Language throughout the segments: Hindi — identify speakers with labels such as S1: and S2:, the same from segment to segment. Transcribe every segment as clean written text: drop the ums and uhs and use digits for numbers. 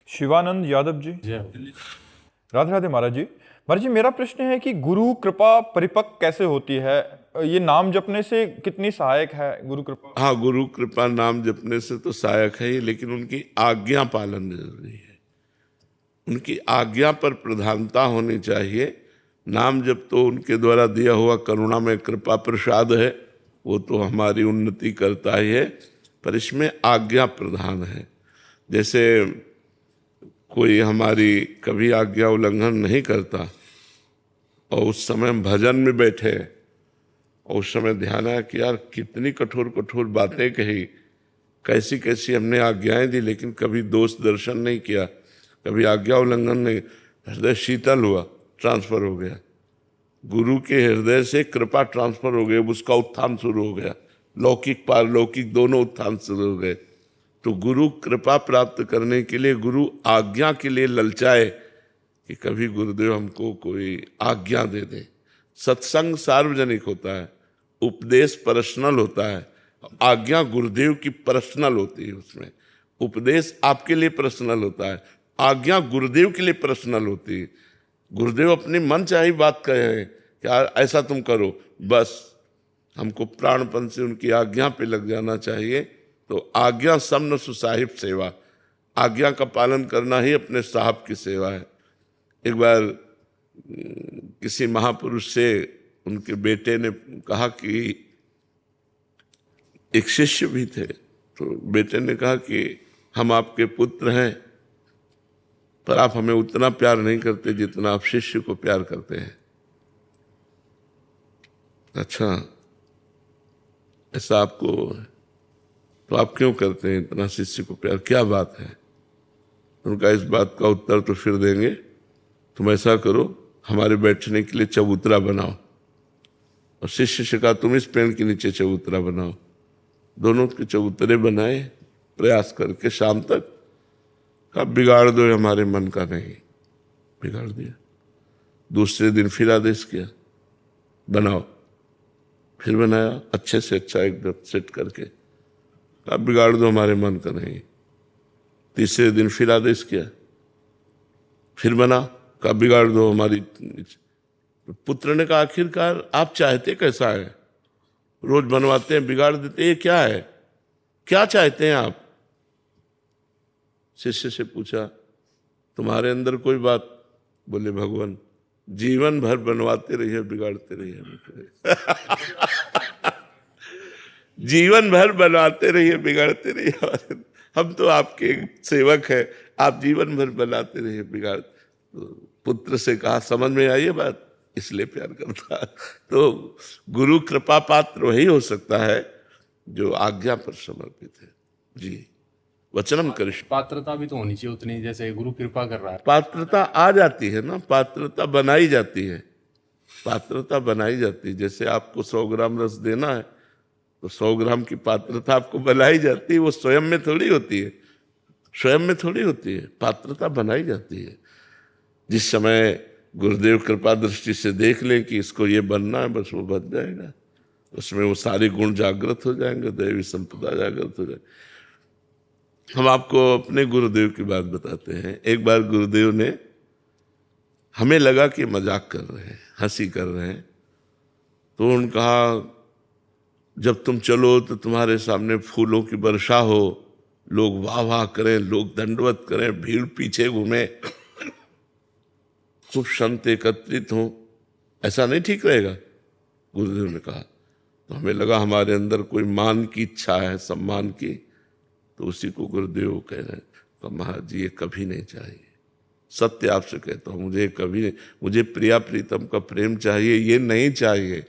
S1: शिवानंद यादव जी।
S2: जय
S1: राधे राधे महाराज जी। महाराज जी, मेरा प्रश्न है कि गुरु कृपा परिपक्व कैसे होती है? ये नाम जपने से कितनी सहायक है गुरु कृपा?
S3: हाँ, गुरु कृपा नाम जपने से तो सहायक है ही, लेकिन उनकी आज्ञा पालन जरूरी है। उनकी आज्ञा पर प्रधानता होनी चाहिए। नाम जप तो उनके द्वारा दिया हुआ करुणा में कृपा प्रसाद है, वो तो हमारी उन्नति करता ही है, पर इसमें आज्ञा प्रधान है। जैसे कोई हमारी कभी आज्ञा उल्लंघन नहीं करता और उस समय हम भजन में बैठे और उस समय ध्यान आया कि यार कितनी कठोर कठोर बातें कही, कैसी कैसी हमने आज्ञाएं दी, लेकिन कभी दोष दर्शन नहीं किया, कभी आज्ञा उल्लंघन नहीं। हृदय शीतल हुआ, ट्रांसफर हो गया, गुरु के हृदय से कृपा ट्रांसफर हो गई, उसका उत्थान शुरू हो गया, लौकिक पारलौकिक दोनों उत्थान शुरू हो गए। तो गुरु कृपा प्राप्त करने के लिए, गुरु आज्ञा के लिए ललचाए कि कभी गुरुदेव हमको कोई आज्ञा दे दे। सत्संग सार्वजनिक होता है, उपदेश पर्सनल होता है, आज्ञा गुरुदेव की पर्सनल होती है। उसमें उपदेश आपके लिए पर्सनल होता है, आज्ञा गुरुदेव के लिए पर्सनल होती है। गुरुदेव अपनी मन चाही बात कहे कि ऐसा तुम करो, बस हमको प्राणपन से उनकी आज्ञा पे लग जाना चाहिए। तो आज्ञा समन सुसाहिब सेवा, आज्ञा का पालन करना ही अपने साहब की सेवा है। एक बार किसी महापुरुष से उनके बेटे ने कहा कि एक शिष्य भी थे, तो बेटे ने कहा कि हम आपके पुत्र हैं, पर आप हमें उतना प्यार नहीं करते जितना आप शिष्य को प्यार करते हैं। अच्छा, ऐसा आपको, तो आप क्यों करते हैं इतना शिष्य को प्यार, क्या बात है? उनका इस बात का उत्तर तो फिर देंगे। तुम ऐसा करो, हमारे बैठने के लिए चबूतरा बनाओ। और शिष्य से कहा तुम इस पेड़ के नीचे चबूतरा बनाओ। दोनों के चबूतरे बनाए, प्रयास करके शाम तक। कहा बिगाड़ दो, हमारे मन का नहीं। बिगाड़ दिया। दूसरे दिन फिर आदेश किया बनाओ, फिर बनाया अच्छे से अच्छा एकदम सेट करके। कहा बिगाड़ दो, हमारे मन का नहीं। तीसरे दिन फिर आदेश किया, फिर बना। कहा बिगाड़ दो हमारी। पुत्र ने कहा आखिरकार आप चाहते कैसा है? रोज बनवाते हैं बिगाड़ देते, ये क्या है, क्या चाहते हैं आप? शिष्य से पूछा तुम्हारे अंदर कोई बात? बोले भगवान जीवन भर बनवाते रहिए बिगाड़ते रहिए। जीवन भर बनवाते रहिए बिगाड़ते रहिए। हम तो आपके सेवक हैं, आप जीवन भर बनाते रहिए बिगाड़। तो पुत्र से कहा समझ में आई ये बात, इसलिए प्यार करता। तो गुरु कृपा पात्र वही हो सकता है जो आज्ञा पर समर्पित है। जी, वचनम कृष्ण।
S2: पात्रता भी तो होनी चाहिए उतनी, जैसे गुरु कृपा कर रहा है।
S3: पात्रता आ जाती है ना, पात्रता बनाई जाती है, पात्रता बनाई जाती है। जैसे आपको 100 ग्राम रस देना है तो 100 ग्राम की पात्रता आपको बनाई जाती है, वो स्वयं में थोड़ी होती है, स्वयं में थोड़ी होती है, पात्रता बनाई जाती है। जिस समय गुरुदेव कृपा दृष्टि से देख ले कि इसको ये बनना है, बस वो बन जाएगा, उसमें वो सारे गुण जागृत हो जाएंगे, दैवी संपदा जागृत हो जाएगी। हम आपको अपने गुरुदेव की बात बताते हैं। एक बार गुरुदेव ने, हमें लगा कि मजाक कर रहे हैं, हंसी कर रहे हैं, तो उन्होंने कहा जब तुम चलो तो तुम्हारे सामने फूलों की वर्षा हो, लोग वाह वाह करें, लोग दंडवत करें, भीड़ पीछे घूमे, खूब संत एकत्रित हों, ऐसा नहीं ठीक रहेगा? गुरुदेव ने कहा। तो हमें लगा हमारे अंदर कोई मान की इच्छा है, सम्मान की, तो उसी को गुरुदेव कह रहे हैं। तो महाराज जी ये कभी नहीं चाहिए, सत्य आपसे कहता हूँ, मुझे कभी नहीं, मुझे प्रिया प्रीतम का प्रेम चाहिए, ये नहीं चाहिए।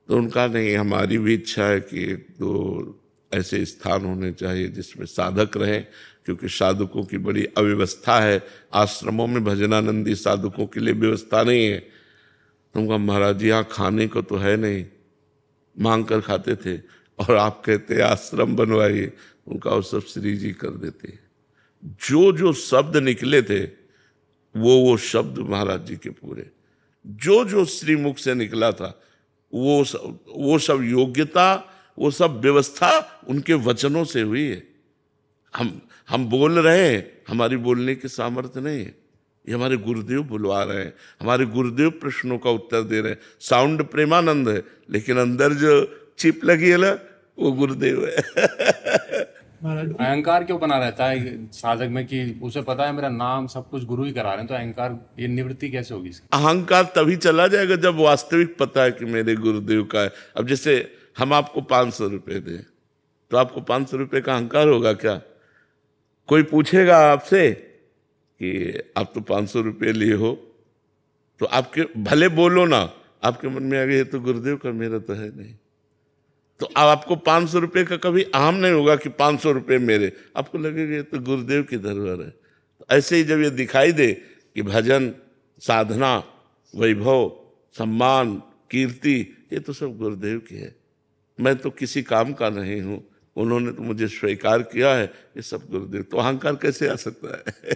S3: तो उनका नहीं, हमारी भी इच्छा है कि एक दो ऐसे स्थान होने चाहिए जिसमें साधक रहें, क्योंकि साधकों की बड़ी अव्यवस्था है, आश्रमों में भजनानंदी साधकों के लिए व्यवस्था नहीं है। तुमका महाराज जी यहाँ खाने को तो है नहीं, मांग कर खाते थे, और आप कहते आश्रम बनवाइए, उनका वो सब श्री जी कर देते। जो जो शब्द निकले थे वो शब्द महाराज जी के पूरे, जो जो श्रीमुख से निकला था वो सब योग्यता, वो सब व्यवस्था उनके वचनों से हुई है। हम बोल रहे हैं, हमारी बोलने की सामर्थ्य नहीं है, ये हमारे गुरुदेव बुलवा रहे हैं, हमारे गुरुदेव प्रश्नों का उत्तर दे रहे हैं। साउंड प्रेमानंद है, लेकिन अंदर जो चिप लगी है ना, वो गुरुदेव है।
S2: अहंकार क्यों बना रहता है साधक में कि उसे पता है मेरा नाम सब कुछ गुरु ही करा रहे हैं, तो अहंकार ये निवृत्ति कैसे होगी इसकी?
S3: अहंकार तभी चला जाएगा जब वास्तविक पता है कि मेरे गुरुदेव का है। अब जैसे हम आपको 500 रुपए दें, तो आपको 500 रुपए का अहंकार होगा क्या? कोई पूछेगा आपसे कि आप तो 500 रुपये लिए हो, तो आपके भले बोलो ना, आपके मन में आ गया ये तो गुरुदेव का, मेरा तो है नहीं। तो अब आपको 500 रुपये का कभी अहम नहीं होगा कि 500 रुपये मेरे, आपको लगेगा ये तो गुरुदेव की धरोहर है। तो ऐसे ही जब ये दिखाई दे कि भजन, साधना, वैभव, सम्मान, कीर्ति, ये तो सब गुरुदेव की है, मैं तो किसी काम का नहीं हूँ, उन्होंने तो मुझे स्वीकार किया है, ये सब गुरुदेव। तो अहंकार कैसे आ सकता है?